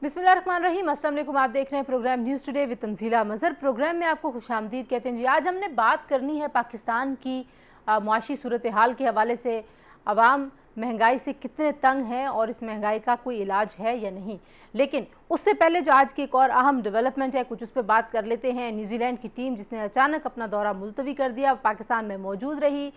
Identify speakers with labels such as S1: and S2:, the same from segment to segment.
S1: बिस्मिल्लाहिर्रहमानिर्रहीम, अस्सलाम वालेकुम। आप देख रहे हैं program news today with Tanzeela Mazhar. Program में आपको खुशामदीद कहते हैं जी। आज हमने बात करनी है पाकिस्तान की मुआशी सूरत हाल के हवाले से। आवाम महंगाई से कितने तंग हैं और इस महंगाई का कोई इलाज है या नहीं। लेकिन उससे पहले जो आज की एक और अहम डेवलपमेंट है, कुछ उस पर बात कर लेते हैं। न्यूजीलैंड की टीम जिसने अचानक अपना दौरा मुलतवी कर दिया, पाकिस्तान में मौजूद रही।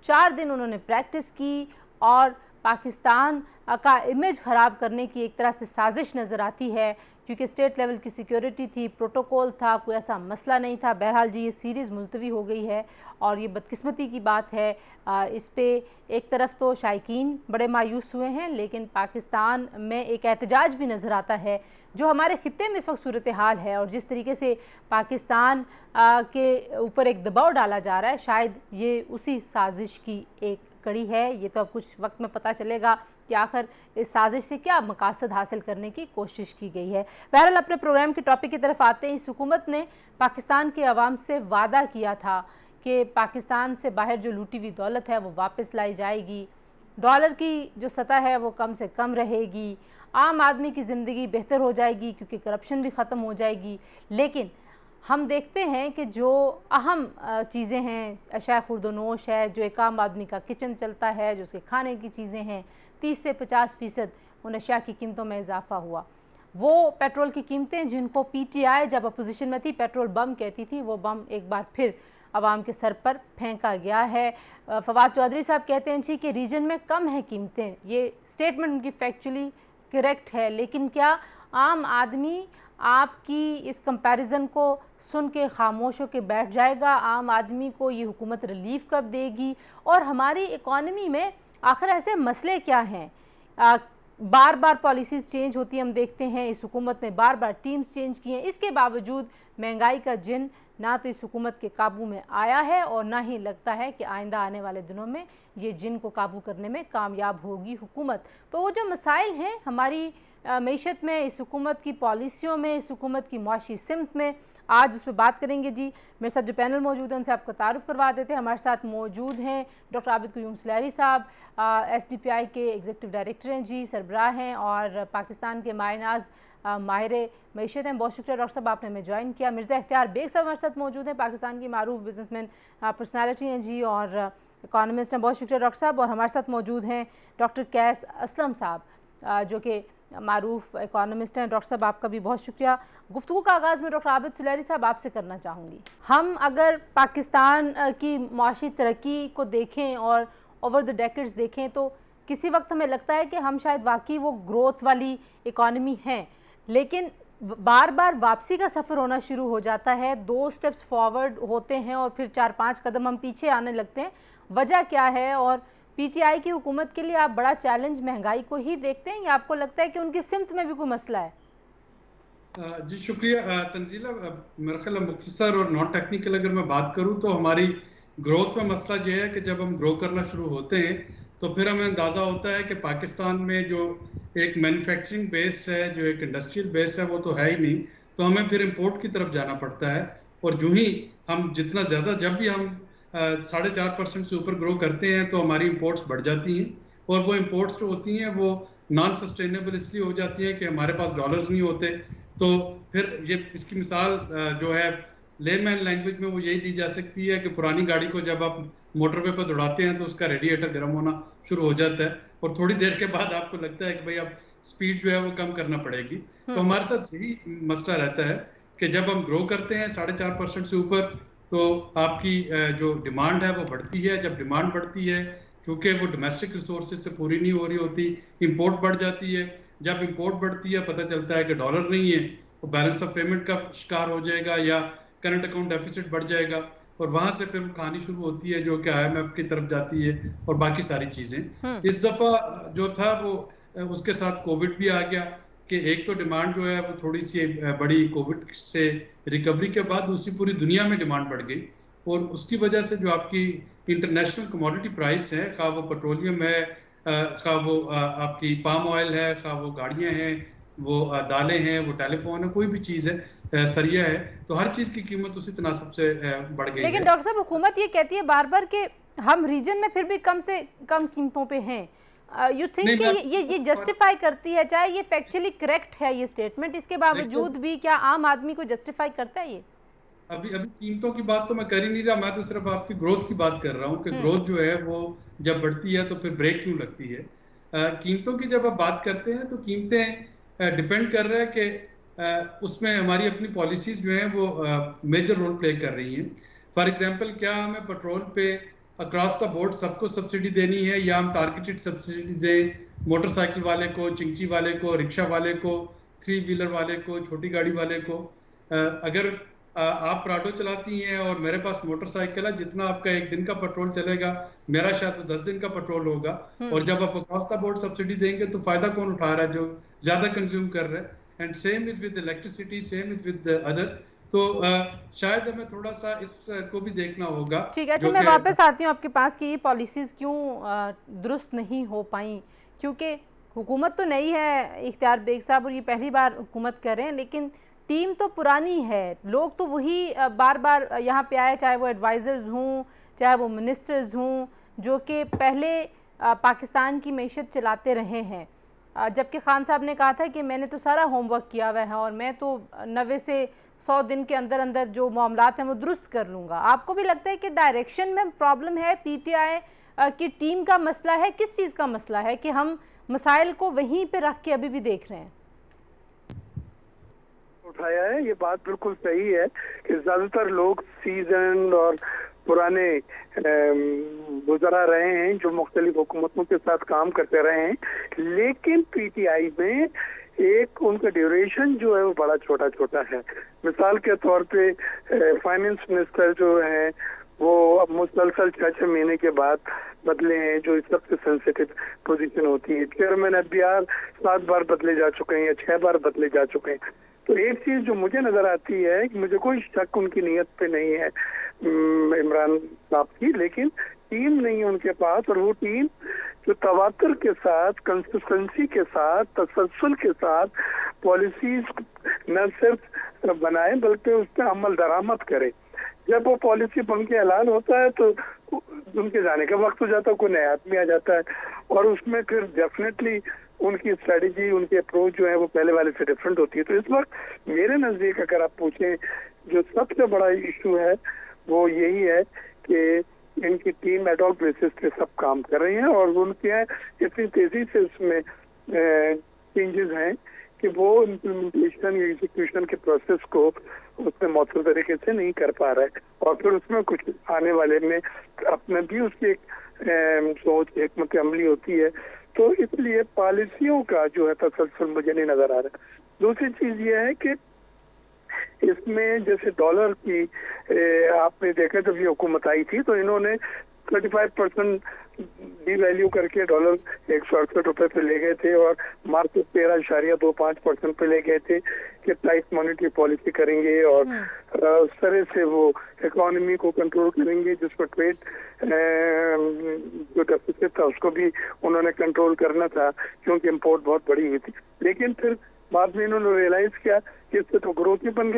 S1: 4 दिन उन्होंने प्रैक्टिस की और पाकिस्तान का इमेज ख़राब करने की एक तरह से साजिश नज़र आती है, क्योंकि स्टेट लेवल की सिक्योरिटी थी, प्रोटोकॉल था, कोई ऐसा मसला नहीं था। बहरहाल जी, ये सीरीज़ मुलतवी हो गई है और ये बदकिस्मती की बात है। इस पे एक तरफ तो शायकीन बड़े मायूस हुए हैं, लेकिन पाकिस्तान में एक एहतजाज भी नज़र आता है जो हमारे ख़ित्ते में इस वक्त सूरत हाल है और जिस तरीके से पाकिस्तान के ऊपर एक दबाव डाला जा रहा है, शायद ये उसी साजिश की एक कड़ी है। ये तो अब कुछ वक्त में पता चलेगा कि आखिर इस साजिश से क्या मकासद हासिल करने की कोशिश की गई है। बहरहाल अपने प्रोग्राम के टॉपिक की तरफ आते हैं। इस हुकूमत ने पाकिस्तान के अवाम से वादा किया था कि पाकिस्तान से बाहर जो लूटी हुई दौलत है वो वापस लाई जाएगी, डॉलर की जो सतह है वो कम से कम रहेगी, आम आदमी की ज़िंदगी बेहतर हो जाएगी क्योंकि करप्शन भी ख़त्म हो जाएगी। लेकिन हम देखते हैं कि जो अहम चीज़ें हैं, अशाया खुर्दोनोश है, जो एक आम आदमी का किचन चलता है, जो उसके खाने की चीज़ें हैं, 30 से 50% उन अशिया की कीमतों में इजाफा हुआ। वो पेट्रोल की कीमतें जिनको PTI जब अपोजिशन में थी पेट्रोल बम कहती थी, वो बम एक बार फिर आवाम के सर पर फेंका गया है। फवाद चौधरी साहब कहते हैं जी कि रीजन में कम है कीमतें। ये स्टेटमेंट उनकी फैक्चुअली करेक्ट है, लेकिन क्या आम आदमी आपकी इस कंपैरिजन को सुन के खामोश होकर बैठ जाएगा? आम आदमी को ये हुकूमत रिलीफ कब देगी? और हमारी इकॉनमी में आखिर ऐसे मसले क्या हैं? बार बार पॉलिसीज़ चेंज होती हैं, हम देखते हैं इस हुकूमत ने बार बार टीम्स चेंज की हैं, इसके बावजूद महंगाई का जिन ना तो इस हुकूमत के काबू में आया है और ना ही लगता है कि आइंदा आने वाले दिनों में ये जिन को काबू करने में कामयाब होगी हुकूमत। तो वो जो मसाइल हैं हमारी मईशत में, इस हुकूमत की पॉलिसियों में, इस हुकूमत की मुआशी सिमत में, आज उस पर बात करेंगे जी। मेरे साथ जो पैनल मौजूद है उनसे आपका तारुफ करवा देते हैं। हमारे साथ मौजूद हैं डॉक्टर आबिद क़य्यूम सुलैरी साहब, SDPI के एग्जीक्यूटिव डायरेक्टर हैं जी, सरबराह हैं और पाकिस्तान के मायनाज माहिर मईशत हैं। बहुत शुक्रिया डॉक्टर साहब, आपने हमें ज्वाइन किया। मिर्ज़ा इख्तियार बेग साहब हमारे साथ मौजूद हैं, पाकिस्तान की मारूफ बिजनेसमैन पर्सनैलिटी हैं जी और इकॉनमिस्ट हैं। बहुत शुक्रिया डॉक्टर साहब। और हमारे साथ मौजूद हैं डॉक्टर कैस असलम साहब, जो कि मारूफ इकॉनमिस्ट हैं। डॉक्टर साहब, आपका भी बहुत शुक्रिया। गुफ्तगू का आगाज़ में डॉक्टर आबिद सुलैरी साहब आपसे करना चाहूँगी। हम अगर पाकिस्तान की मुआशी तरक्की को देखें और ओवर द डेकेड्स देखें तो किसी वक्त हमें लगता है कि हम शायद वाकई वो ग्रोथ वाली इकॉनमी हैं, लेकिन बार बार वापसी का सफ़र होना शुरू हो जाता है। 2 स्टेप्स फॉरवर्ड होते हैं और फिर 4-5 कदम हम पीछे आने लगते हैं। वजह क्या है? और PTI की हुकूमत के लिए आप बड़ा चैलेंज महंगाई को ही देखते हैं या आपको लगता है कि उनकी सिमत में भी कोई मसला है?
S2: जी शुक्रिया तंजीला। मेरा ख्याल मुख्तसर और नॉन टेक्निकल अगर मैं बात करूं तो हमारी ग्रोथ में मसला ये है कि जब हम ग्रो करना शुरू होते हैं तो फिर हमें अंदाज़ा होता है कि पाकिस्तान में जो एक मैन्युफैक्चरिंग बेस्ड है, जो एक इंडस्ट्रियल बेस्ड है, वो तो है ही नहीं। तो हमें फिर इम्पोर्ट की तरफ जाना पड़ता है और जो ही हम जितना ज़्यादा, जब भी हम 4.5% से ऊपर ग्रो करते हैं तो हमारी इम्पोर्ट्स बढ़ जाती हैं और वो इम्पोर्ट्स जो होती हैं वो नॉन सस्टेनेबल इसलिए हो जाती हैं कि हमारे पास डॉलर्स नहीं होते। तो फिर ये इसकी मिसाल जो है लेमैन लैंग्वेज में वो यही दी जा सकती है कि पुरानी गाड़ी को जब आप मोटरवे पर दौड़ाते हैं तो उसका रेडिएटर गर्म होना शुरू हो जाता है और थोड़ी देर के बाद आपको लगता है कि भाई अब स्पीड जो है वो कम करना पड़ेगी। तो हमारे साथ यही मसला रहता है कि जब हम ग्रो करते हैं 4.5% से ऊपर तो आपकी जो डिमांड है वो बढ़ती है। जब डिमांड बढ़ती है, क्योंकि वो डोमेस्टिक रिसोर्सेज से पूरी नहीं हो रही होती, इंपोर्ट बढ़ जाती है। जब इंपोर्ट बढ़ती है पता चलता है कि डॉलर नहीं है, तो बैलेंस ऑफ पेमेंट का शिकार हो जाएगा या करंट अकाउंट डेफिसिट बढ़ जाएगा और वहां से फिर कहानी शुरू होती है जो कि IMF की तरफ जाती है और बाकी सारी चीजें। इस दफा जो था वो उसके साथ कोविड भी आ गया कि एक तो डिमांड जो है वो थोड़ी सी बड़ी कोविड से रिकवरी के बाद, दूसरी पूरी दुनिया में डिमांड बढ़ गई और उसकी वजह से जो आपकी इंटरनेशनल कमोडिटी प्राइस है, खा वो पेट्रोलियम है, खा वो आपकी पाम ऑयल है, खा वो गाड़ियां हैं, वो दालें हैं, वो टेलीफोन है, कोई भी चीज़ है, सरिया है, तो हर चीज़ की कीमत उसी तनासब से बढ़ गई है।
S1: लेकिन डॉक्टर साहब, हुकूमत ये कहती है बार बार कि हम रीजन में फिर भी कम से कम कीमतों पे हैं। यू थिंक
S2: नहीं
S1: कि
S2: मैं
S1: ये जस्टिफाई करती है, चाहे ये फैक्चुअली करेक्ट है ये स्टेटमेंट, इसके
S2: देखो,
S1: बावजूद भी क्या आम आदमी को जस्टिफाई करता है ये?
S2: अभी अभी कीमतों की बात तो मैं कर ही नहीं रहा, मैं तो सिर्फ आपकी ग्रोथ की बात कर रहा हूँ कि
S1: हम्म।
S2: ग्रोथ जो है वो जब बढ़ती है तो फिर ब्रेक क्यों लगती है। कीमतों की जब आप बात करते हैं तो कीमतें डिपेंड कर रहा है कि उसमें हमारी अपनी पॉलिसीज जो हैं वो मेजर रोल प्ले कर रही हैं। फॉर एग्जांपल, क्या हमें पेट्रोल पे अक्रॉस द बोर्ड सबको सब्सिडी देनी है, या हम टारगेटेड सब्सिडी दें मोटरसाइकिल वाले को, चिंची वाले को, रिक्शा वाले को, थ्री व्हीलर वाले को, छोटी गाड़ी वाले को। अगर आप प्राडो चलाती हैं और मेरे पास मोटरसाइकिल है, जितना आपका एक दिन का पेट्रोल चलेगा मेरा शायद वो 10 दिन का पेट्रोल होगा। और जब आप अक्रॉस द बोर्ड सब्सिडी देंगे तो फायदा कौन उठा रहा है? जो ज्यादा कंज्यूम कर रहा है। And same is with electricity, same is with other. तो शायद हमें थोड़ा सा इसको भी देखना होगा।
S1: ठीक है, अच्छा
S2: जो
S1: मैं
S2: कि
S1: वापस आती हूँ आपके पास कि ये पॉलिसीज़ क्यों दुरुस्त नहीं हो पाई, क्योंकि हुकूमत तो नई है इख्तियार बेग साहब, और ये पहली बार हुकूमत कर रहे हैं, लेकिन टीम तो पुरानी है, लोग तो वही बार बार यहाँ पे आए, चाहे वो एडवाइज़र्स हों, चाहे वो मिनिस्टर्स हों, जो कि पहले पाकिस्तान की मैशत चलाते रहे हैं। जबकि खान साहब ने कहा था कि मैंने तो सारा होमवर्क किया हुआ है और मैं तो 90 से 100 दिन के अंदर अंदर जो मामलात हैं वो दुरुस्त कर लूँगा। आपको भी लगता है कि डायरेक्शन में प्रॉब्लम है, पीटीआई की टीम का मसला है, किस चीज़ का मसला है कि हम मसाइल को वहीं पे रख के अभी भी देख रहे हैं?
S3: उठाया है, ये बात बिल्कुल सही है कि ज्यादातर लोग सीजन और पुराने गुजरा रहे हैं जो मुख्तलिफ हुकूमतों के साथ काम करते रहे हैं, लेकिन पीटीआई में एक उनका ड्यूरेशन जो है वो बड़ा छोटा छोटा है। मिसाल के तौर पे फाइनेंस मिनिस्टर जो है वो अब मुसलसल 6-6 महीने के बाद बदले हैं, जो सबसे सेंसिटिव पोजीशन होती है। चेयरमैन एफबीआर 7 बार बदले जा चुके हैं या 6 बार बदले जा चुके हैं। तो एक चीज जो मुझे नजर आती है कि मुझे कोई शक उनकी नीयत पे नहीं है इमरान साहब की, लेकिन टीम नहीं है उनके पास, और वो टीम जो तवातर के साथ, कंसिस्टेंसी के साथ, तसलसल के साथ पॉलिसीज न सिर्फ बनाए बल्कि उस पर अमल दरामद करे। जब वो पॉलिसी बन के ऐलान होता है तो उनके जाने का वक्त हो जाता है, कोई नया आदमी आ जाता है, और उसमें फिर डेफिनेटली उनकी स्ट्रेटजी, उनकी अप्रोच जो है वो पहले वाले से डिफरेंट होती है। तो इस वक्त मेरे नजदीक अगर आप पूछें, जो सबसे बड़ा इशू है वो यही है कि इनकी टीम एडॉक बेसिस पे सब काम कर रही है, और उनके इतनी तेजी से इसमें चेंजेस हैं कि वो इम्प्लीमेंटेशन या एग्जीक्यूशन के प्रोसेस को उसमें मौसम तरीके से नहीं कर पा रहा है, और फिर उसमें कुछ आने वाले में अपने भी उसकी एक सोच, हिकमत अमली होती है। तो इसलिए पॉलिसियों का जो है तसलसल मुझे नहीं नजर आ रहा। दूसरी चीज ये है कि इसमें जैसे डॉलर की आपने देखा जब ये हुकूमत आई थी तो इन्होंने 35% डिवैल्यू करके डॉलर 168 रुपए पे ले गए थे, और मार्केट 13.25% पे ले गए थे कि टाइट मॉनेटरी पॉलिसी करेंगे और उस तरह से वो इकोनॉमी को कंट्रोल करेंगे, जिसको ट्रेड जो डेफिसिट था उसको भी उन्होंने कंट्रोल करना था क्योंकि इम्पोर्ट बहुत बड़ी हुई थी। लेकिन फिर बाद में इन्होंने रियलाइज किया कि इससे तो ग्रोथ ही बंद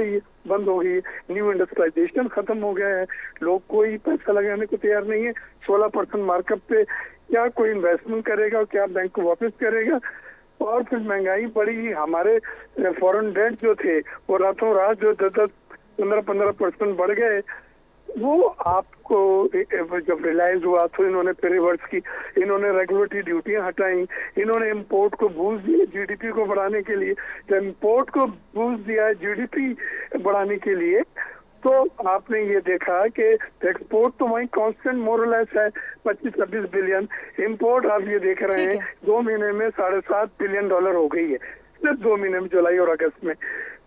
S3: हो गई है, न्यू इंडस्ट्रियलाइजेशन खत्म हो गया है, लोग कोई पैसा लगाने को तैयार नहीं है। 16% मार्कअप पे क्या कोई इन्वेस्टमेंट करेगा, क्या बैंक को वापस करेगा, और फिर महंगाई बढ़ी। हमारे फॉरेन डेट जो थे वो रातों रात जो 10-15% बढ़ गए, वो आपको जब रियलाइज हुआ तो इन्होंने फिर रिवर्स की, इन्होंने रेगुलेटरी ड्यूटियां हटाई, इन्होंने इंपोर्ट को बूस्ट दिया जीडीपी को बढ़ाने के लिए। जब इंपोर्ट को बूस्ट दिया जीडीपी बढ़ाने के लिए, तो आपने ये देखा कि एक्सपोर्ट तो वही कांस्टेंट मोरलेस है 25-26 बिलियन, इंपोर्ट आप ये देख रहे हैं 2 महीने में $7.5 बिलियन हो गई है, सिर्फ 2 महीने में, जुलाई और अगस्त में।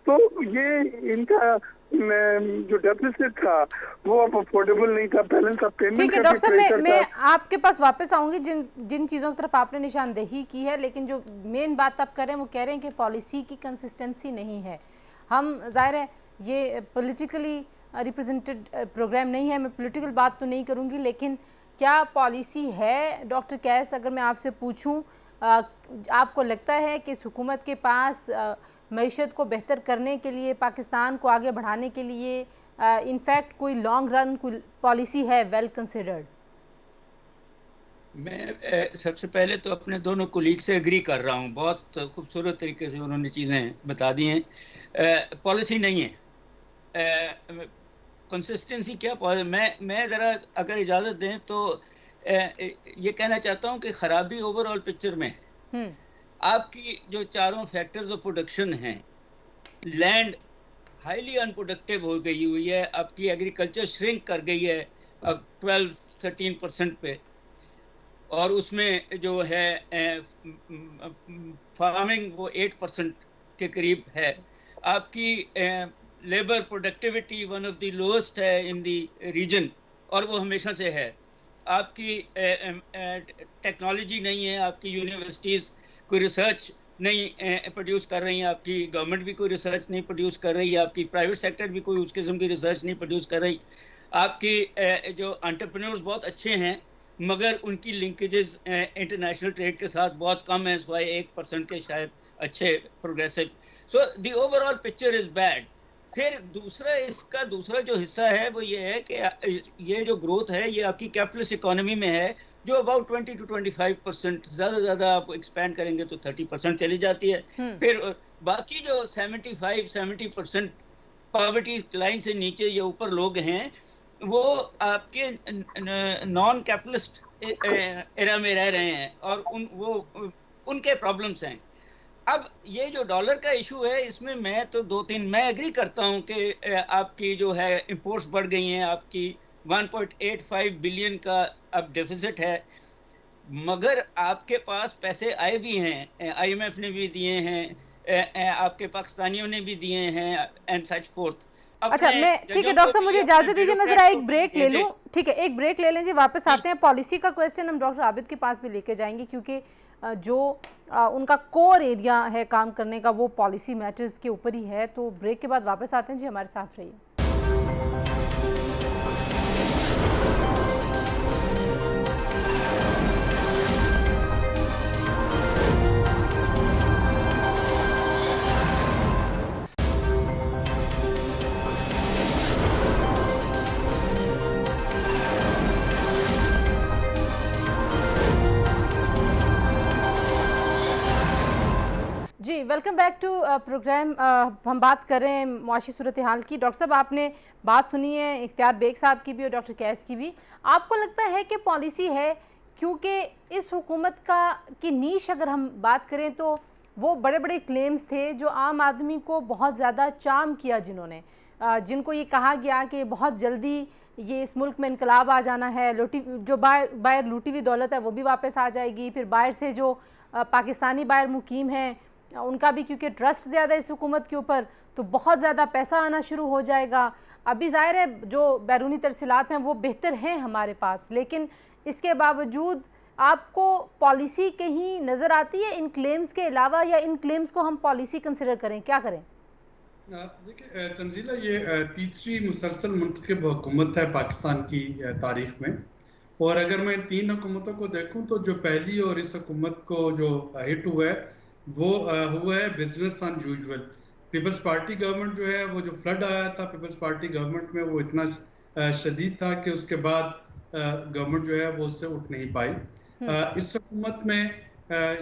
S3: तो ये इनका जो डेफिसिट था वो अब अफोर्डेबल नहीं था, बैलेंस ऑफ पेमेंट।
S1: ठीक है डॉक्टर साहब, मैं आपके पास वापस आऊंगी जिन चीज़ों की तरफ आपने निशानदेही की है, लेकिन जो मेन बात आप कर रहे हैं वो कह रहे हैं कि पॉलिसी की कंसिस्टेंसी नहीं है। हम जाहिर है ये पॉलिटिकली रिप्रेजेंटेड प्रोग्राम नहीं है, मैं पॉलिटिकल बात तो नहीं करूंगी, लेकिन क्या पॉलिसी है डॉक्टर कैस, अगर मैं आपसे पूछूं, आपको लगता है कि इस हुकूमत के पास मईशत को बेहतर करने के लिए, पाकिस्तान को आगे बढ़ाने के लिए इनफैक्ट कोई लॉन्ग रन कोई पॉलिसी है वेल कंसिडर्ड?
S4: मैं सबसे पहले तो अपने दोनों कोलीग से एग्री कर रहा हूँ। बहुत खूबसूरत तरीके से उन्होंने चीज़ें बता दी हैं। पॉलिसी नहीं है, कंसिस्टेंसी क्या मैं ज़रा अगर इजाज़त दें तो ये कहना चाहता हूँ कि ख़राबी ओवरऑल पिक्चर में है।
S1: हम्म।
S4: आपकी जो चारों फैक्टर्स ऑफ प्रोडक्शन हैं, लैंड हाईली अनप्रोडक्टिव हो गई हुई है, आपकी एग्रीकल्चर श्रिंक कर गई है अब 12-13% पे, और उसमें जो है फार्मिंग वो 8% के करीब है। आपकी labour productivity one of the lowest है इन द रीजन, और वो हमेशा से है। आपकी टेक्नोलॉजी नहीं है, आपकी यूनिवर्सिटीज़ कोई रिसर्च नहीं प्रोड्यूस कर रही हैं, आपकी गवर्नमेंट भी कोई रिसर्च नहीं प्रोड्यूस कर रही है, आपकी प्राइवेट सेक्टर भी कोई उस किस्म की रिसर्च नहीं प्रोड्यूस कर रही। आपकी जो एंटरप्रेन्योर्स बहुत अच्छे हैं, मगर उनकी लिंकेजेस इंटरनेशनल ट्रेड के साथ बहुत कम है, सिवाय 1% के शायद अच्छे progressive. So the overall picture is bad. फिर इसका दूसरा जो हिस्सा है वो ये है कि ये जो ग्रोथ है ये आपकी कैपिटलिस्ट इकोनॉमी में है, जो अबाउट 20 to 25%, ज़्यादा आप एक्सपैंड करेंगे तो 30% चली जाती है। फिर बाकी जो 75-70% पॉवर्टी लाइन से नीचे या ऊपर लोग हैं, वो आपके नॉन कैपिटलिस्ट एरा में रह रहे हैं, और उनके प्रॉब्लम्स हैं। अब ये जो डॉलर का इशू है, इसमें मैं तो मैं एग्री करता हूँ कि आपकी जो है इंपोर्ट्स बढ़ गई हैं, आपकी 1.85 बिलियन का अब डेफिसिट है, मगर आपके पास पैसे आए भी हैं, IMF ने भी दिए हैं, आपके पाकिस्तानियों ने भी दिए हैं, एंड सच फोर्थ।
S1: अच्छा, मैं ठीक है डॉक्टर साहब, मुझे इजाजत दीजिए, मैं जरा एक ब्रेक ले लूं। ठीक है, एक ब्रेक ले लें जी, वापस आते हैं। पॉलिसी का क्वेश्चन हम डॉक्टर आबिद के पास भी लेके जाएंगे, क्योंकि जो उनका कोर एरिया है काम करने का वो पॉलिसी मैटर्स के ऊपर ही है। तो ब्रेक के बाद वापस आते हैं जी, हमारे साथ रहिए। जी, वेलकम बैक टू प्रोग्राम। हम बात कर रहे हैं मुआशी सूरत हाल की। डॉक्टर साहब, आपने बात सुनी है इख्तियार बेग साहब की भी और डॉक्टर कैस की भी। आपको लगता है कि पॉलिसी है, क्योंकि इस हुकूमत की नीश अगर हम बात करें तो वो बड़े बड़े क्लेम्स थे जो आम आदमी को बहुत ज़्यादा चार्म किया, जिनको ये कहा गया कि बहुत जल्दी ये इस मुल्क में इनकलाब आ जाना है, जो बाहर लूटी हुई दौलत है वो भी वापस आ जाएगी, फिर बाहर से जो पाकिस्तानी बाहर मुकीम हैं उनका भी क्योंकि ट्रस्ट ज़्यादा इस हुकूमत के ऊपर, तो बहुत ज़्यादा पैसा आना शुरू हो जाएगा। अभी ज़ाहिर है जो बैरूनी तरसीलात हैं वो बेहतर हैं हमारे पास, लेकिन इसके बावजूद आपको पॉलिसी कहीं नज़र आती है इन क्लेम्स के अलावा, या इन क्लेम्स को हम पॉलिसी कंसिडर करें, क्या करें?
S2: देखिए तंजीला, ये तीसरी मुसलसल मुंतखब हुकूमत है पाकिस्तान की तारीख में, और अगर मैं इन 3 हुकूमतों को देखूं तो जो पहली और इस हुकूमत को जो हिट हुआ है वो हुआ है बिजनेस अन यूजुअल। पीपल्स पार्टी गवर्नमेंट जो है, वो जो फ्लड आया था पीपल्स पार्टी गवर्नमेंट में, वो इतना शदीद था कि उसके बाद गवर्नमेंट जो है वो उससे उठ नहीं पाई। इस हुकूमत में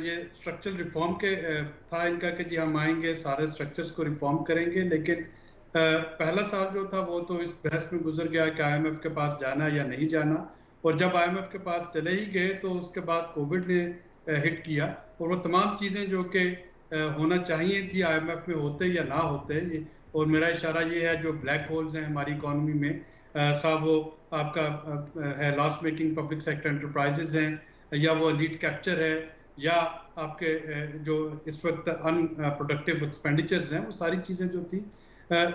S2: ये स्ट्रक्चरल रिफॉर्म के था इनका कि जी हम आएंगे, सारे स्ट्रक्चर्स को रिफॉर्म करेंगे, लेकिन पहला साल जो था वो तो इस बहस में गुजर गया कि IMF के पास जाना या नहीं जाना, और जब IMF के पास चले ही गए तो उसके बाद कोविड ने हिट किया, और वो तमाम चीज़ें जो कि होना चाहिए थी IMF में होते या ना होते, और मेरा इशारा ये है जो ब्लैक होल्स हैं हमारी इकोनॉमी में, खा वो आपका है loss making public sector enterprises हैं, या वो लीड कैप्चर है, या आपके जो इस वक्त अनप्रोडक्टिव एक्सपेंडिचर्स हैं, वो सारी चीज़ें जो थी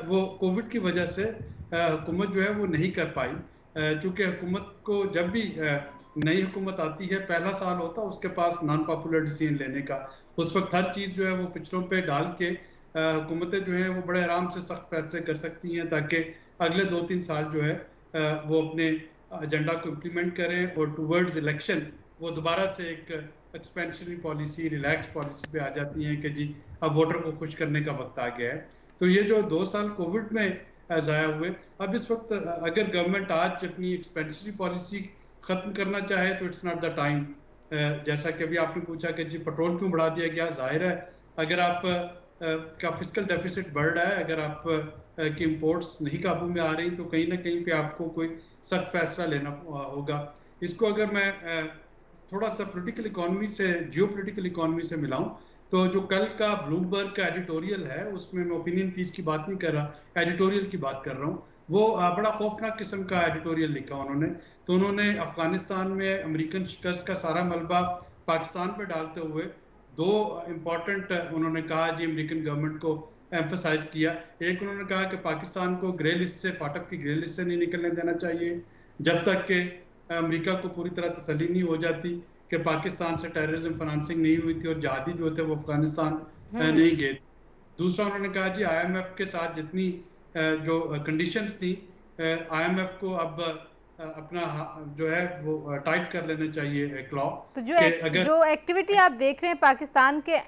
S2: वो कोविड की वजह से हुकूमत जो है वो नहीं कर पाई। क्योंकि हुकूमत को जब भी नई हुकूमत आती है, पहला साल होता है उसके पास नॉन पॉपुलर डिसीजन लेने का, उस वक्त हर चीज़ जो है वो पिछड़ों पे डाल के हुकूमतें जो हैं वो बड़े आराम से सख्त फैसले कर सकती हैं, ताकि अगले 2-3 साल जो है वो अपने एजेंडा को इम्प्लीमेंट करें, और टूवर्ड्स इलेक्शन वो दोबारा से एक एक्सपेंशनरी पॉलिसी, रिलैक्स पॉलिसी पे आ जाती हैं कि जी अब वोटर को खुश करने का वक्त आ गया है। तो ये जो 2 साल कोविड में ज़ाया हुए, अब इस वक्त अगर गवर्नमेंट आज अपनी एक्सपेंशनरी पॉलिसी ख़त्म करना चाहे तो इट्स नॉट द टाइम। जैसा कि अभी आपने पूछा कि जी पेट्रोल क्यों बढ़ा दिया गया, जाहिर है अगर आप का फिस्कल डेफिसिट बढ़ रहा है, अगर आप की इंपोर्ट्स नहीं काबू में आ रही तो कहीं ना कहीं पे आपको कोई सख्त फैसला लेना होगा। इसको अगर मैं थोड़ा सा पॉलिटिकल इकोनॉमी से, जियो पोलिटिकल इकोनॉमी से मिलाऊं तो जो कल का ब्लूमबर्ग का एडिटोरियल है उसमें मैं ओपिनियन पीस की बात नहीं कर रहा, एडिटोरियल की बात कर रहा हूँ। वो बड़ा खौफनाक किस्म का एडिटोरियल लिखा उन्होंने। तो उन्होंने अफगानिस्तान में अमेरिकन शिकस्त का सारा मलबा पाकिस्तान पर डालते हुए दो इम्पॉर्टेंट उन्होंने कहा जी अमेरिकन गवर्नमेंट को एम्फसाइज किया। एक उन्होंने कहा कि पाकिस्तान को ग्रे लिस्ट से, फाटक की ग्रे लिस्ट से नहीं निकलने देना चाहिए जब तक कि अमेरिका को पूरी तरह तसल्ली नहीं हो जाती कि पाकिस्तान से टेररिज्म फाइनेंसिंग नहीं हुई थी और जहादी जो थे वो अफगानिस्तान नहीं गए। दूसरा उन्होंने कहा जी IMF के साथ जितनी जो कंडीशंस थी, IMF को अब अपना जो है वो टाइट कर लेना चाहिए क्लॉ।
S1: तो जो एक्टिविटी आप देख रहे हैं पाकिस्तान के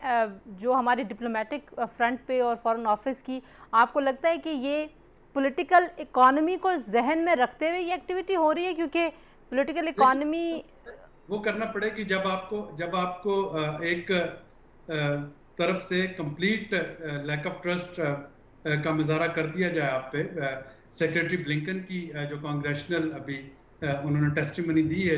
S1: जो हमारे डिप्लोमेटिक फ्रंट पे और फॉरेन ऑफिस की, आपको लगता है कि ये पॉलिटिकल इकोनॉमी को जहन में रखते हुए ये एक्टिविटी हो रही है? क्योंकि पॉलिटिकल इकोनॉमी
S2: वो करना पड़ेगी जब आपको एक तरफ से कंप्लीट लैक ऑफ ट्रस्ट का मुजाहरा कर दिया जाए आप पे। सेक्रेटरी ब्लिंकन की जो कांग्रेशनल अभी उन्होंने टेस्टिमनी दी है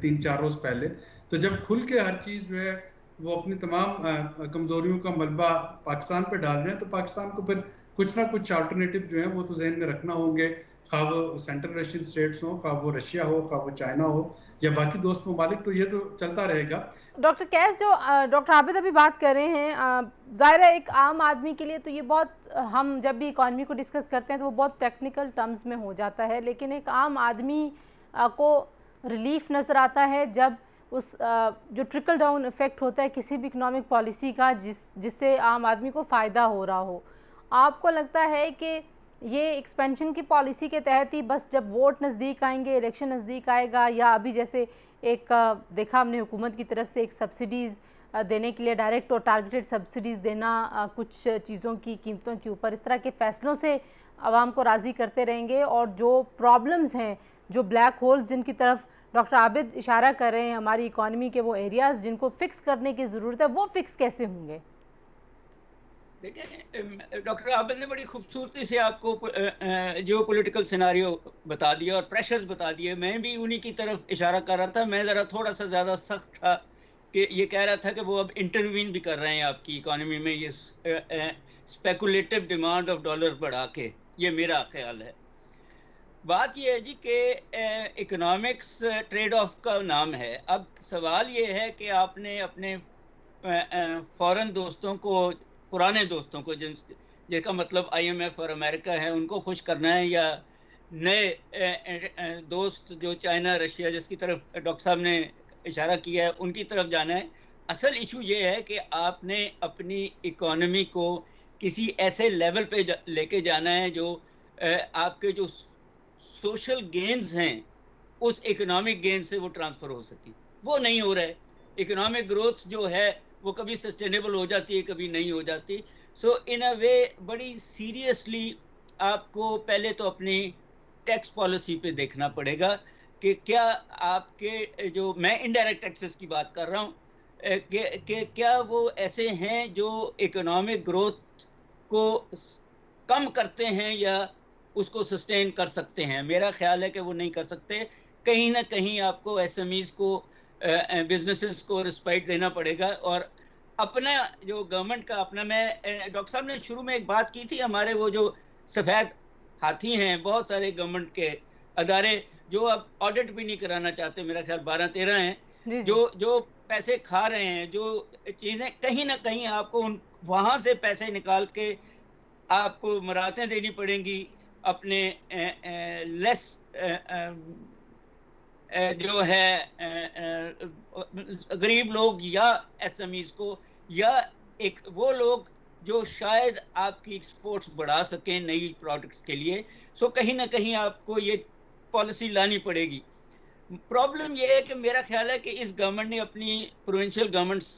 S2: 3-4 रोज पहले, तो जब खुल के हर चीज़ जो है वो अपनी तमाम कमजोरियों का मलबा पाकिस्तान पे डाल रहे हैं, तो पाकिस्तान को फिर कुछ ना कुछ अल्टरनेटिव जो है वो तो जहन में रखना होंगे, खा वो सेंट्रल एशियन स्टेट्स हो, खा वो रशिया हो, खा वो चाइना हो या बाकी दोस्त ममालिक, तो ये तो चलता रहेगा।
S1: डॉक्टर कैस, जो डॉक्टर आबिद अभी बात कर रहे हैं, ज़ाहिर है एक आम आदमी के लिए तो ये बहुत, हम जब भी इकॉनमी को डिस्कस करते हैं तो वो बहुत टेक्निकल टर्म्स में हो जाता है, लेकिन एक आम आदमी को रिलीफ नज़र आता है जब उस जो ट्रिकल डाउन इफ़ेक्ट होता है किसी भी इकनॉमिक पॉलिसी का जिससे आम आदमी को फ़ायदा हो रहा हो। आपको लगता है कि ये एक्सपेंशन की पॉलिसी के तहत ही बस जब वोट नज़दीक आएंगे, इलेक्शन नज़दीक आएगा, या अभी जैसे एक देखा हमने हुकूमत की तरफ से एक सब्सिडीज़ देने के लिए डायरेक्ट और टारगेटेड सब्सिडीज़ देना कुछ चीज़ों की कीमतों के ऊपर, इस तरह के फ़ैसलों से आवाम को राज़ी करते रहेंगे और जो प्रॉब्लम्स हैं, जो ब्लैक होल्स जिनकी तरफ डॉक्टर आबिद इशारा कर रहे हैं, हमारी इकॉनमी के वो एरियाज़ जिनको फ़िक्स करने की ज़रूरत है, वो फ़िक्स कैसे होंगे?
S4: देखिए, डॉक्टर आबिद ने बड़ी खूबसूरती से आपको जियो पॉलिटिकल सिनारियो बता दिया और प्रेशर्स बता दिए। मैं भी उन्हीं की तरफ इशारा कर रहा था। मैं ज़रा थोड़ा सा ज़्यादा सख्त था कि ये कह रहा था कि वो अब इंटरवीन भी कर रहे हैं आपकी इकॉनमी में, ये स्पेकुलेटिव डिमांड ऑफ डॉलर बढ़ा के, ये मेरा ख्याल है। बात ये है जी कि इकोनॉमिक्स ट्रेड ऑफ का नाम है। अब सवाल ये है कि आपने अपने फॉरेन दोस्तों को, पुराने दोस्तों को जिसका मतलब IMF और अमेरिका है, उनको खुश करना है, या नए दोस्त जो चाइना, रशिया, जिसकी तरफ डॉक्टर साहब ने इशारा किया है, उनकी तरफ जाना है? असल इशू ये है कि आपने अपनी इकोनॉमी को किसी ऐसे लेवल पे लेके जाना है जो आपके जो सोशल गेन्स हैं उस इकोनॉमिक गेन से वो ट्रांसफ़र हो सके। वो नहीं हो रहा है। इकोनॉमिक ग्रोथ जो है वो कभी सस्टेनेबल हो जाती है, कभी नहीं हो जाती। सो इन अ वे बड़ी सीरियसली आपको पहले तो अपनी टैक्स पॉलिसी पे देखना पड़ेगा कि क्या आपके जो, मैं इनडायरेक्ट टैक्सेस की बात कर रहा हूँ, कि क्या वो ऐसे हैं जो इकोनॉमिक ग्रोथ को कम करते हैं या उसको सस्टेन कर सकते हैं? मेरा ख्याल है कि वो नहीं कर सकते। कहीं ना कहीं आपको SMEs को, बिजनेसेस को रिस्पेक्ट देना पड़ेगा और अपना जो गवर्नमेंट का अपना, मैं डॉक्टर साहब ने शुरू में एक बात की थी, हमारे वो जो सफ़ेद हाथी हैं बहुत सारे गवर्नमेंट के अदारे जो अब ऑडिट भी नहीं कराना चाहते, मेरा ख्याल 12-13 हैं जो पैसे खा रहे हैं, जो चीज़ें कहीं ना कहीं आपको वहाँ से पैसे निकाल के आपको मराहतें देनी पड़ेंगी अपने लेस जो है गरीब लोग या SMEs को, या एक वो लोग जो शायद आपकी एक्सपोर्ट्स बढ़ा सकें नई प्रोडक्ट्स के लिए। सो कहीं ना कहीं आपको ये पॉलिसी लानी पड़ेगी। प्रॉब्लम ये है कि मेरा ख्याल है कि इस गवर्नमेंट ने अपनी प्रोविंशियल गवर्नमेंट्स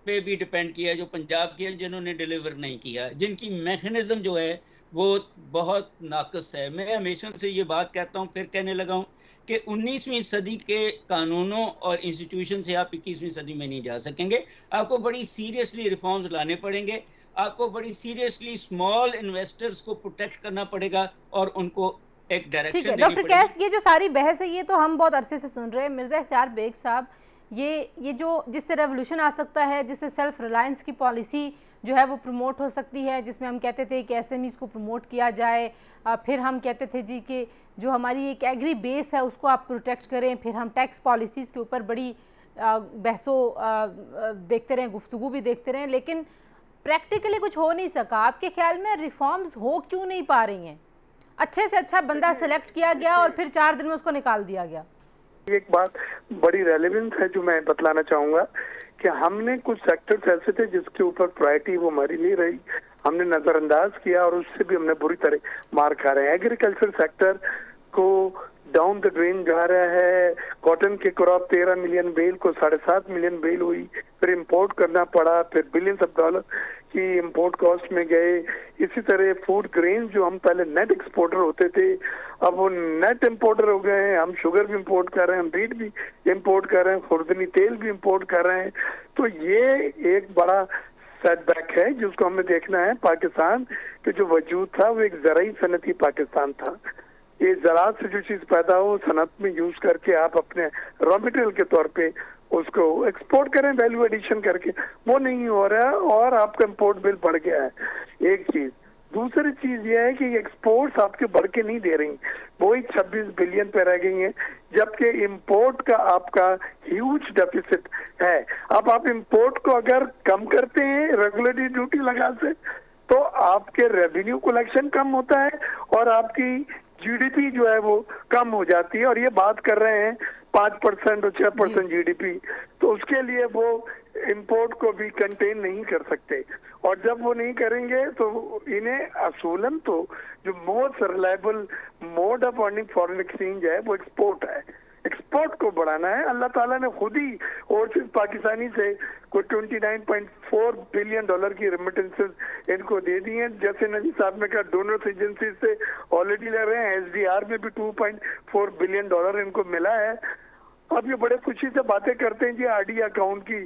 S4: पे भी डिपेंड किया, जो पंजाब की है, जिन्होंने डिलीवर नहीं किया, जिनकी मैकेनिज्म जो है वो बहुत नाकस है। मैं हमेशा से ये बात कहता हूँ, फिर कहने लगा हूँ कि 19वीं सदी के कानूनों और इंस्टीट्यूशन से आप 21वीं सदी में नहीं जा सकेंगे। आपको बड़ी सीरियसली रिफॉर्म्स लाने पड़ेंगे, आपको बड़ी सीरियसली स्मॉल इन्वेस्टर्स को प्रोटेक्ट करना पड़ेगा और उनको एक
S1: ठीक
S4: डायरेक्शन
S1: है
S4: देनी
S1: डॉक्टर
S4: पड़ेगी।
S1: कैस, ये जो सारी बहस है ये तो हम बहुत अरसे से सुन रहे हैं। मिर्ज़ा इख्तियार बेग साहब, ये जो जिससे रेवोल्यूशन आ सकता है, जिससे सेल्फ रिलायंस की पॉलिसी जो है वो प्रमोट हो सकती है, जिसमें हम कहते थे कि एसएमईज़ को प्रमोट किया जाए, फिर हम कहते थे जी कि जो हमारी एक एग्री बेस है उसको आप प्रोटेक्ट करें, फिर हम टैक्स पॉलिसीज़ के ऊपर बड़ी बहसों देखते रहें, गुफ्तगू भी देखते रहें, लेकिन प्रैक्टिकली कुछ हो नहीं सका। आपके ख्याल में रिफॉर्म्स हो क्यों नहीं पा रही हैं? अच्छे से अच्छा बंदा सेलेक्ट किया गया और फिर 4 दिन में उसको निकाल दिया गया।
S3: एक बात बड़ी रेलेवेंस है जो मैं बतलाना चाहूंगा कि हमने कुछ सेक्टर्स ऐसे थे जिसके ऊपर प्रायोरिटी वो हमारी नहीं रही, हमने नजरअंदाज किया और उससे भी हमने बुरी तरह मार खा रहे हैं। एग्रीकल्चर सेक्टर को डाउन द ड्रेन जा रहा है। कॉटन के क्रॉप 13 मिलियन बेल को 7.5 मिलियन बेल हुई, फिर इंपोर्ट करना पड़ा, फिर बिलियंस ऑफ डॉलर की इंपोर्ट कॉस्ट में गए। इसी तरह फूड ग्रेन जो हम पहले नेट एक्सपोर्टर होते थे अब वो नेट इंपोर्टर हो गए हैं। हम शुगर भी इंपोर्ट कर रहे हैं, हम बीट भी इंपोर्ट कर रहे हैं, खुर्दनी तेल भी इंपोर्ट कर रहे हैं। तो ये एक बड़ा सेटबैक है जिसको हमें देखना है। पाकिस्तान के जो वजूद था वो एक ज़राई सनती पाकिस्तान था। ये ज़राअत से जो चीज़ पैदा हो सनत में यूज करके आप अपने रॉ मटेरियल के तौर पे उसको एक्सपोर्ट करें वैल्यू एडिशन करके, वो नहीं हो रहा है और आपका इंपोर्ट बिल बढ़ गया है। एक चीज, दूसरी चीज ये है कि एक्सपोर्ट्स आपके बढ़ के नहीं दे रही, वही 26 बिलियन पे रह गई हैं, जबकि इंपोर्ट का आपका ह्यूज डेफिसिट है। अब आप इंपोर्ट को अगर कम करते हैं रेगुलेटरी ड्यूटी लगा से तो आपके रेवेन्यू कलेक्शन कम होता है और आपकी जीडीपी जो है वो कम हो जाती है। और ये बात कर रहे हैं 5% और 6% जीडीपी, तो उसके लिए वो इंपोर्ट को भी कंटेन नहीं कर सकते। और जब वो नहीं करेंगे तो इन्हें असूलन तो जो most reliable mode of earning foreign exchange है वो एक्सपोर्ट है। एक्सपोर्ट को बढ़ाना है। अल्लाह ताला ने खुद ही ओवरसीज पाकिस्तानी से कोई 29.4 बिलियन डॉलर की रेमिटेंसेस इनको दे दी हैं। जैसे नजी साहब ने कहा डोनर्स एजेंसी से ऑलरेडी ले रहे हैं, एसडीआर में भी 2.4 बिलियन डॉलर इनको मिला है। अब ये बड़े खुशी से बातें करते हैं जी आरडी अकाउंट की,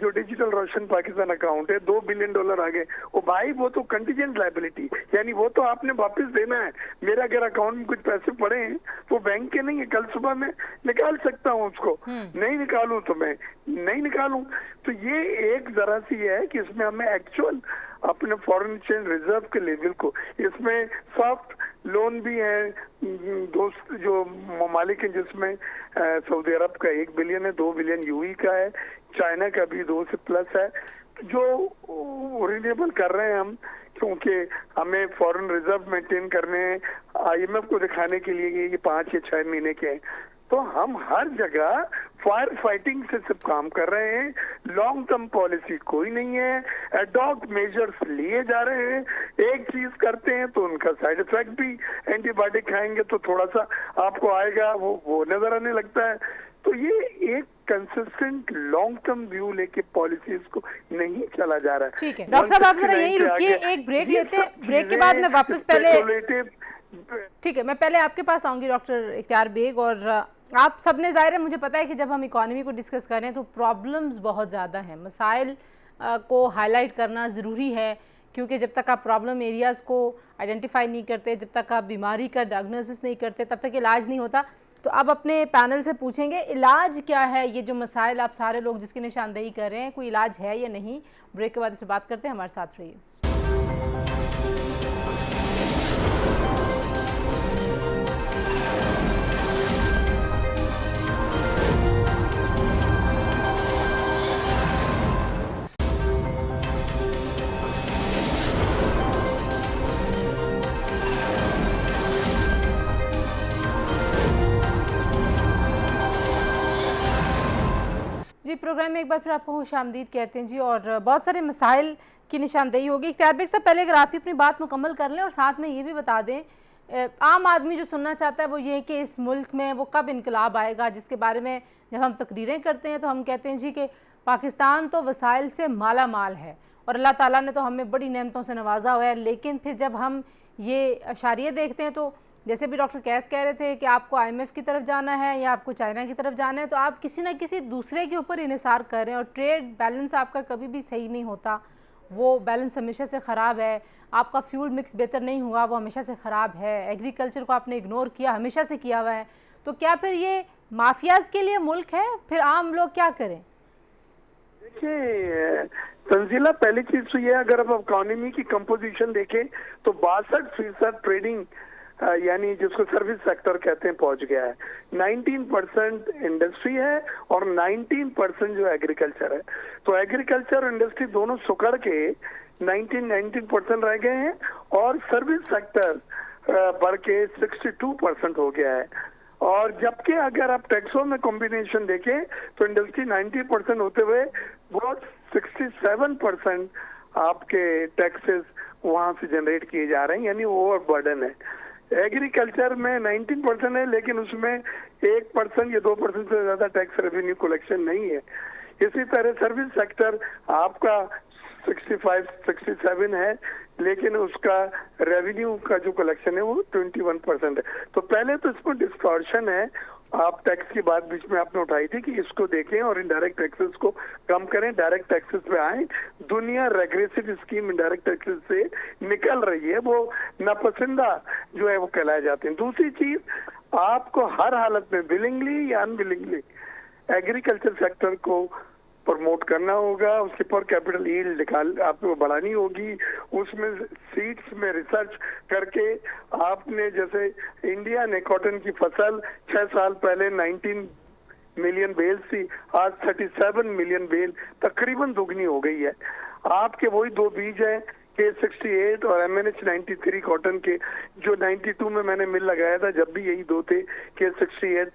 S3: जो डिजिटल रोशन पाकिस्तान अकाउंट है 2 बिलियन डॉलर आ गए। ओ भाई वो तो कंटीजेंट लायबिलिटी, यानी वो तो आपने वापस देना है। मेरा अगर अकाउंट में कुछ पैसे पड़े हैं वो बैंक के नहीं है, कल सुबह मैं निकाल सकता हूँ उसको, नहीं निकालूं तो मैं नहीं निकालूं। तो ये एक जरा सी है कि इसमें हमें एक्चुअल अपने फॉरेन एक्सचेंज रिजर्व के लेवल को, इसमें सॉफ्ट लोन भी है, दोस्त जो ममालिक हैं जिसमें सऊदी अरब का 1 बिलियन है, 2 बिलियन यूई का है, चाइना का भी 2 से प्लस है, जो रिन्यूएबल कर रहे हैं हम, क्योंकि हमें फॉरेन रिजर्व मेंटेन करने हैं आईएमएफ को दिखाने के लिए ये 5 या 6 महीने के हैं। तो हम हर जगह फायर फाइटिंग से सब काम कर रहे हैं, लॉन्ग टर्म पॉलिसी कोई नहीं है, एडॉक मेजर्स लिए जा रहे हैं। एक चीज करते हैं तो उनका साइड इफेक्ट भी, एंटीबायोटिक खाएंगे तो थोड़ा सा आपको आएगा, वो नजर आने लगता है। तो ये एक कंसिस्टेंट लॉन्ग टर्म व्यू लेके पॉलिसीज को नहीं चला जा रहा है।
S1: ठीक है डॉक्टर साहब, आप जरा यहीं रुकिए, एक ब्रेक लेते हैं, ब्रेक के बाद मैं वापस ठीक है मैं पहले आपके पास आऊंगी डॉक्टर इख्तियार बेग। और आप सब ने, जाहिर है मुझे पता है कि जब हम इकॉनमी को डिस्कस कर रहे हैं तो प्रॉब्लम्स बहुत ज़्यादा हैं, मसाइल को हाईलाइट करना ज़रूरी है, क्योंकि जब तक आप प्रॉब्लम एरियाज़ को आइडेंटिफाई नहीं करते, जब तक आप बीमारी का डायग्नोसिस नहीं करते, तब तक इलाज नहीं होता। तो अब अपने पैनल से पूछेंगे इलाज क्या है, ये जो मसाइल आप सारे लोग जिसकी निशानदेही कर रहे हैं, कोई इलाज है या नहीं। ब्रेक के बाद इस पर बात करते हैं, हमारे साथ रहिए। जी प्रोग्राम में एक बार फिर आपको खुशामदीद कहते हैं जी। और बहुत सारे मसाइल की निशानदेही होगी। इख्तियार बेग साहब, पहले अगर आप ही अपनी बात मुकम्मल कर लें और साथ में ये भी बता दें, आम आदमी जो सुनना चाहता है वो ये कि इस मुल्क में वो कब इनकलाब आएगा, जिसके बारे में जब हम तकरीरें करते हैं तो हम कहते हैं जी कि पाकिस्तान तो वसाइल से माला माल है और अल्लाह ताला ने तो हमें बड़ी नेमतों से नवाजा हुआ है, लेकिन फिर जब हम ये अशारिये देखते हैं, तो जैसे भी डॉक्टर कैस कह रहे थे कि आपको IMF की तरफ जाना है या आपको चाइना की तरफ जाना है, तो आप किसी ना किसी दूसरे के ऊपर इन्हिसार कर रहे हैं, और ट्रेड बैलेंस आपका कभी भी सही नहीं होता, वो बैलेंस हमेशा से ख़राब है। आपका फ्यूल मिक्स बेहतर नहीं हुआ, वो हमेशा से ख़राब है। एग्रीकल्चर को आपने इग्नोर किया, हमेशा से किया हुआ है। तो क्या फिर ये माफियाज के लिए मुल्क है? फिर आम लोग क्या करें?
S3: देखिए तंजीला, पहली चीज तो ये, अगर आप इकोनॉमी की कंपोजिशन देखें तो 62% ट्रेडिंग यानी जिसको सर्विस सेक्टर कहते हैं पहुंच गया है। 19% इंडस्ट्री है और 19% जो एग्रीकल्चर है। तो एग्रीकल्चर और इंडस्ट्री दोनों सुकड़ के 19% रह गए हैं और सर्विस सेक्टर बढ़ के 62% हो गया है। और जबकि अगर आप टैक्सों में कॉम्बिनेशन देखें तो इंडस्ट्री 90% होते हुए वो 67% आपके टैक्सेस वहां से जनरेट किए जा रहे हैं, यानी ओवर बर्डन है। एग्रीकल्चर में 19% है, लेकिन उसमें 1% या 2% से ज्यादा टैक्स रेवेन्यू कलेक्शन नहीं है। इसी तरह सर्विस सेक्टर आपका 65-67 है, लेकिन उसका रेवेन्यू का जो कलेक्शन है वो 21% है। तो पहले तो इसमें डिस्टॉर्शन है। आप टैक्स की बात बीच में आपने उठाई थी कि इसको देखें और इनडायरेक्ट टैक्सेस को कम करें, डायरेक्ट टैक्सेस पे आए। दुनिया रेग्रेसिव स्कीम इनडायरेक्ट टैक्सेस से निकल रही है, वो नापसंदा जो है वो कहलाए जाते हैं। दूसरी चीज, आपको हर हालत में विलिंगली या अनविलिंगली एग्रीकल्चर सेक्टर को प्रमोट करना होगा, उसके पर कैपिटल यील्ड निकाल आपको बढ़ानी होगी। उसमें सीड्स में रिसर्च करके आपने, जैसे इंडिया ने कॉटन की फसल 6 साल पहले 19 मिलियन बेल थी, आज 37 मिलियन बेल, तकरीबन दुगनी हो गई है। आपके वही दो बीज हैं K68 और MNH 93 कॉटन के, जो 92 में मैंने मिल लगाया था, जब भी यही दो थे, K68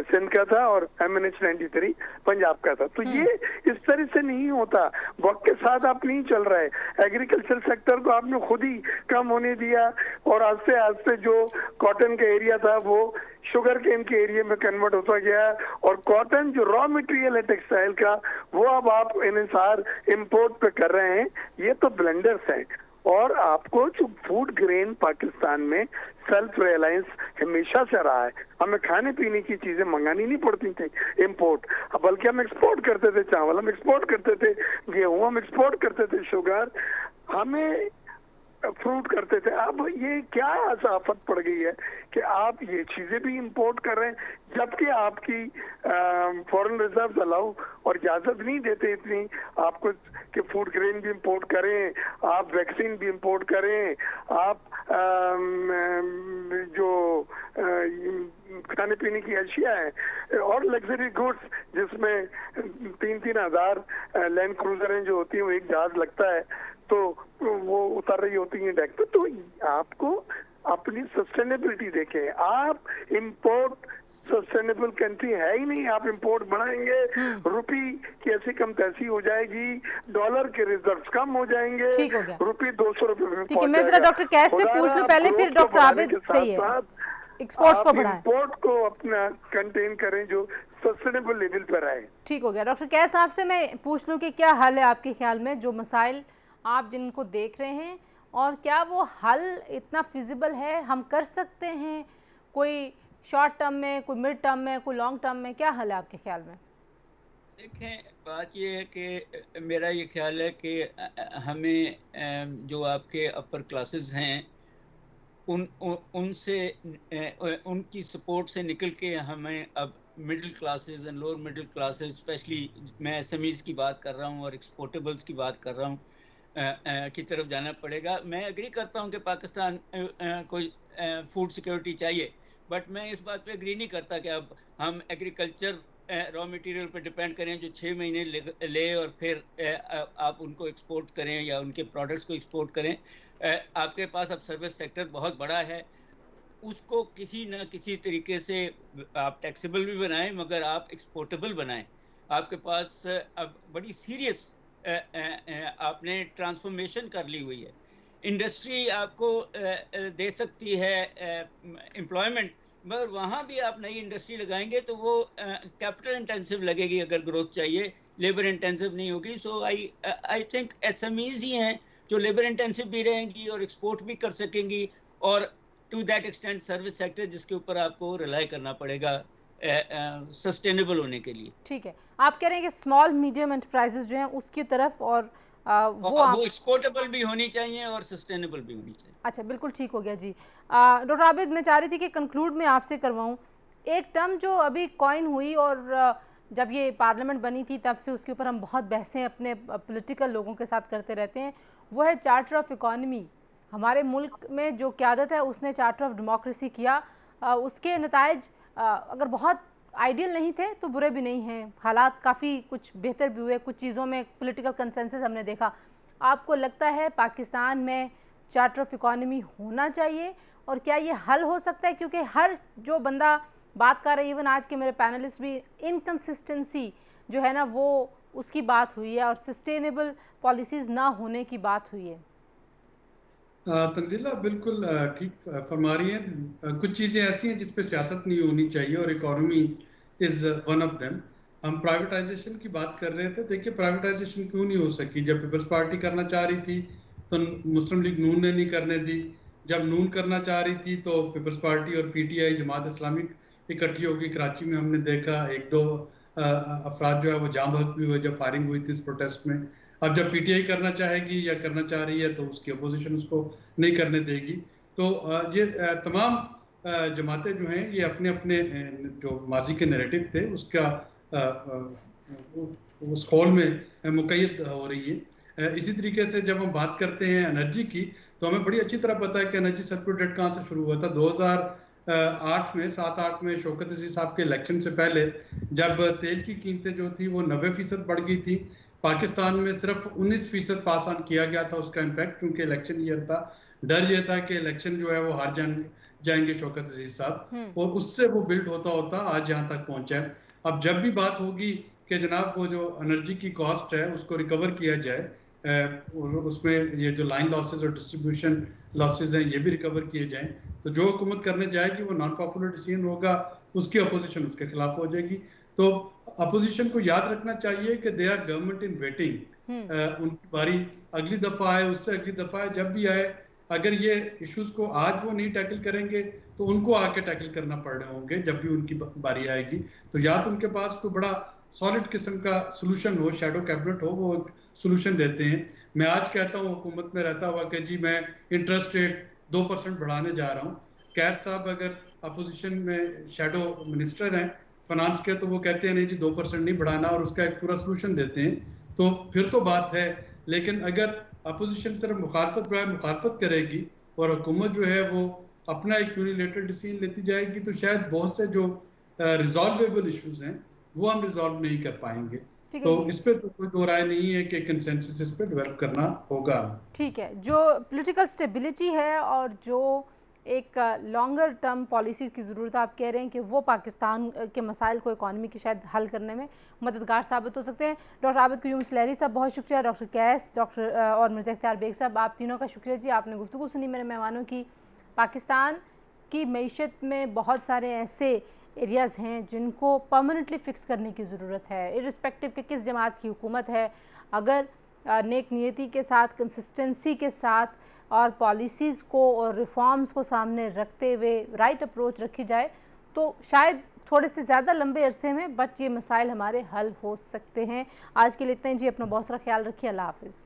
S3: सिंध का था और MNH 93 पंजाब का था। तो ये इस तरह से नहीं होता, वक्त के साथ आप नहीं चल रहा है। एग्रीकल्चर सेक्टर को आपने खुद ही कम होने दिया और आस्ते आस्ते जो कॉटन का एरिया था वो शुगर केन के एरिया में कन्वर्ट होता गया, और कॉटन जो रॉ मटेरियल है टेक्सटाइल का, वो अब आप इन्हिसार इंपोर्ट पे कर रहे हैं। ये तो ब्लेंडर्स हैं। और आपको जो फूड ग्रेन पाकिस्तान में सेल्फ रिलायंस हमेशा से रहा है, हमें खाने पीने की चीजें मंगानी नहीं पड़ती थी इंपोर्ट, बल्कि हम एक्सपोर्ट करते थे। चावल हम एक्सपोर्ट करते थे, गेहूं हम एक्सपोर्ट करते थे, शुगर हमें फ्रूट करते थे। अब ये क्या ऐसा आफत पड़ गई है कि आप ये चीजें भी इंपोर्ट कर रहे हैं, जबकि आपकी फॉरेन रिजर्व अलाउ और इजाजत नहीं देते इतनी आपको कि फूड ग्रेन भी इंपोर्ट करें, आप वैक्सीन भी इंपोर्ट करें, आप जो खाने पीने की अशिया है और लग्जरी गुड्स, जिसमें 3-3 हजार लैंड क्रूजरें जो होती हैं, वो एक जहाज लगता है तो वो उतर रही होती है डेक पे। तो आपको अपनी सस्टेनेबिलिटी देखें। आप इंपोर्ट सस्टेनेबल कंट्री है ही नहीं, आप इंपोर्ट बढ़ाएंगे, रुपी की ऐसी कम तैसी हो जाएगी, डॉलर के रिजर्व्स कम हो जाएंगे, रुपी 200 रुपए में
S1: ठीक है। मैं जरा डॉक्टर कैस से पूछ लूं पहले, फिर डॉक्टर आबिद, सही है, एक्सपोर्ट्स को बढ़ाएं,
S3: इंपोर्ट को अपना कंटेन करें जो सस्टेनेबल लेवल पर आए।
S1: ठीक हो गया। डॉक्टर कैस आपसे मैं पूछ लूं कि क्या हल है आपके ख्याल में जो मसाइल आप जिनको देख रहे हैं, और क्या वो हल इतना फिजिबल है, हम कर सकते हैं? कोई शॉर्ट टर्म में, कोई मिड टर्म में, कोई लॉन्ग टर्म में, क्या हल है आपके ख्याल में?
S4: देखें, बात ये है कि मेरा ये ख्याल है कि हमें जो आपके अपर क्लासेस हैं उनसे उनकी सपोर्ट से निकल के हमें अब middle classes and lower middle classes, specially मैं SMEs की बात कर रहा हूँ और एक्सपोर्टेबल्स की बात कर रहा हूँ, की तरफ जाना पड़ेगा। मैं एग्री करता हूँ कि पाकिस्तान कोई फूड सिक्योरिटी चाहिए, बट मैं इस बात पे एग्री नहीं करता कि अब हम एग्रीकल्चर रॉ मटेरियल पे डिपेंड करें जो 6 महीने ले और फिर आप उनको एक्सपोर्ट करें या उनके प्रोडक्ट्स को एक्सपोर्ट करें। आपके पास अब सर्विस सेक्टर बहुत बड़ा है, उसको किसी न किसी तरीके से आप टैक्सेबल भी बनाएं, मगर आप एक्सपोर्टेबल बनाएं। आपके पास अब बड़ी सीरियस आपने ट्रांसफॉर्मेशन कर ली हुई है। इंडस्ट्री आपको दे सकती है एम्प्लॉयमेंट, मगर वहाँ भी आप नई इंडस्ट्री लगाएंगे तो वो कैपिटल इंटेंसिव लगेगी अगर ग्रोथ चाहिए, लेबर इंटेंसिव नहीं होगी। सो आई थिंक SMEs ही हैं जो लेबर इंटेंसिव भी रहेंगी और एक्सपोर्ट भी कर सकेंगी और to that extent service sector जिसके ऊपर आपको रिलाई करना पड़ेगा सस्टेनेबल होने के लिए।
S1: ठीक है, आप कह रहे हैं कि स्मॉल मीडियम एंटरप्राइजेज जो हैं उसकी तरफ और
S4: वो एक्सपोर्टेबल भी होनी चाहिए और सस्टेनेबल भी होनी चाहिए।
S1: अच्छा, बिल्कुल ठीक हो गया जी। डॉक्टर आबिद, मैं चाह रही थी कि कंक्लूड में आपसे करवाऊं, एक टर्म जो अभी कॉइन हुई और जब ये पार्लियामेंट बनी थी तब से उसके ऊपर हम बहुत बहसें अपने पॉलिटिकल लोगों के साथ करते रहते हैं, वो है चार्टर ऑफ इकॉनमी। हमारे मुल्क में जो क़यादत है उसने चार्टर ऑफ डेमोक्रेसी किया, उसके नताइज अगर बहुत आइडियल नहीं थे तो बुरे भी नहीं हैं, हालात काफ़ी कुछ बेहतर भी हुए, कुछ चीज़ों में पॉलिटिकल कंसेंसस हमने देखा। आपको लगता है पाकिस्तान में चार्टर ऑफ इकॉनमी होना चाहिए और क्या ये हल हो सकता है? क्योंकि हर जो बंदा बात कर रहे हैं, इवन आज के मेरे पैनलिस्ट भी, इनकंसिस्टेंसी जो है ना वो उसकी बात हुई है और सस्टेनेबल पॉलिसीज़ ना होने की बात हुई है।
S2: तंजीला बिल्कुल ठीक फरमा रही हैं। कुछ चीज़ें ऐसी हैं जिस पे सियासत नहीं होनी चाहिए और economy is one of them. हम प्राइवेटाइजेशन की बात कर रहे थे, देखिए प्राइवेटाइजेशन क्यों नहीं हो सकी? जब पीपल्स पार्टी करना चाह रही थी तो मुस्लिम लीग नून ने नहीं करने दी, जब नून करना चाह रही थी तो पीपल्स पार्टी और पीटीआई जमात इस्लामिक इकट्ठी होगी। कराची में हमने देखा एक दो अफराद जो है वो जाम बहक भी हुए जब फायरिंग हुई थी इस प्रोटेस्ट में। अब जब पीटीआई करना चाहेगी या करना चाह रही है तो उसकी अपोजिशन उसको नहीं करने देगी। तो ये तमाम जमातें जो हैं ये अपने अपने जो माजी के नैरेटिव थे उसका उस हॉल में मुकैद हो रही है। इसी तरीके से जब हम बात करते हैं एनर्जी की तो हमें बड़ी अच्छी तरह पता है कि एनर्जी सर्कुलर डेट कहाँ से शुरू हुआ था। 2008 में 7-8 में शौकत अजीज साहब के इलेक्शन से पहले जब तेल की कीमतें जो थी वो 90% बढ़ गई थी, पाकिस्तान में सिर्फ 19% पास ऑन किया गया था उसका इम्पैक्ट, क्योंकि इलेक्शन ईयर था। डर ये था कि इलेक्शन जो है वो हार जाएंगे शौकत अजीज साहब, और उससे वो बिल्ड होता होता आज यहाँ तक पहुंचा है। अब जब भी बात होगी कि जनाब वो जो एनर्जी की कॉस्ट है उसको रिकवर किया जाए, उसमें ये जो लाइन लॉसेज और डिस्ट्रीब्यूशन लॉसेज हैं ये भी रिकवर किए जाएं, तो जो हुकूमत करने जाएगी वो नॉन पॉपुलर डिसीजन होगा, उसकी अपोजिशन उसके खिलाफ हो जाएगी। तो अपोजिशन को याद रखना चाहिए कि they are government in waiting, उनकी बारी अगली दफा आए, उससे अगली दफा आए, जब भी आए, अगर ये इश्यूज को आज वो नहीं टैकल करेंगे तो उनको आके टैकल करना पड़ रहे होंगे जब भी उनकी बारी आएगी। तो या तो उनके पास कोई बड़ा सॉलिड किस्म का सोल्यूशन हो, शैडो कैबिनेट हो, वो सोल्यूशन देते हैं। मैं आज कहता हूँ हुकूमत में रहता हुआ कि जी मैं इंटरेस्ट रेट 2% बढ़ाने जा रहा हूँ, कैश साहब अगर अपोजिशन में शैडो मिनिस्टर हैं फाइनेंस के तो वो कहते हैं नहीं जी 2% नहीं बढ़ाना, और उसका एक पूरा सोल्यूशन देते हैं, तो फिर तो बात है। लेकिन अगर अपोजिशन सिर्फ मुखालफत करेगी और हुकूमत जो है वो अपना एक यूनिलेटरल डिसीजन लेती जाएगी तो शायद बहुत से जो रिजॉल्वेबल इश्यूज हैं वो हम रिजॉल्व नहीं कर पाएंगे। तो इस पे तो कोई दो राय नहीं है कि कंसेंसस इस पे डेवलप करना होगा।
S1: ठीक है, जो पॉलिटिकल स्टेबिलिटी है और जो एक लॉन्गर टर्म पॉलिसीज़ की ज़रूरत है, आप कह रहे हैं कि वो पाकिस्तान के मसाइल को इकॉनमी के शायद हल करने में मददगार साबित हो सकते हैं। डॉक्टर आबिद क़य्यूम इस्लारी साहब बहुत शुक्रिया, डॉक्टर कैस, डॉक्टर और मिर्ज़ा इख्तियार बेग साहब, आप तीनों का शुक्रिया जी, आपने गुफ्तगू सुनी मेरे मेहमानों की। पाकिस्तान की मईशत में बहुत सारे ऐसे एरियाज़ हैं जिनको परमानेंटली फ़िक्स करने की ज़रूरत है, इर्रिस्पेक्टिव के किस जमात की हुकूमत है। अगर नेक नियति के साथ, कंसिस्टेंसी के साथ और पॉलिसीज़ को और रिफॉर्म्स को सामने रखते हुए राइट अप्रोच रखी जाए तो शायद थोड़े से ज़्यादा लंबे अरसे में बट ये मसाइल हमारे हल हो सकते हैं। आज के लिए इतना ही जी, अपना बहुत सारा ख्याल रखिए, अल्लाह हाफ़िज़।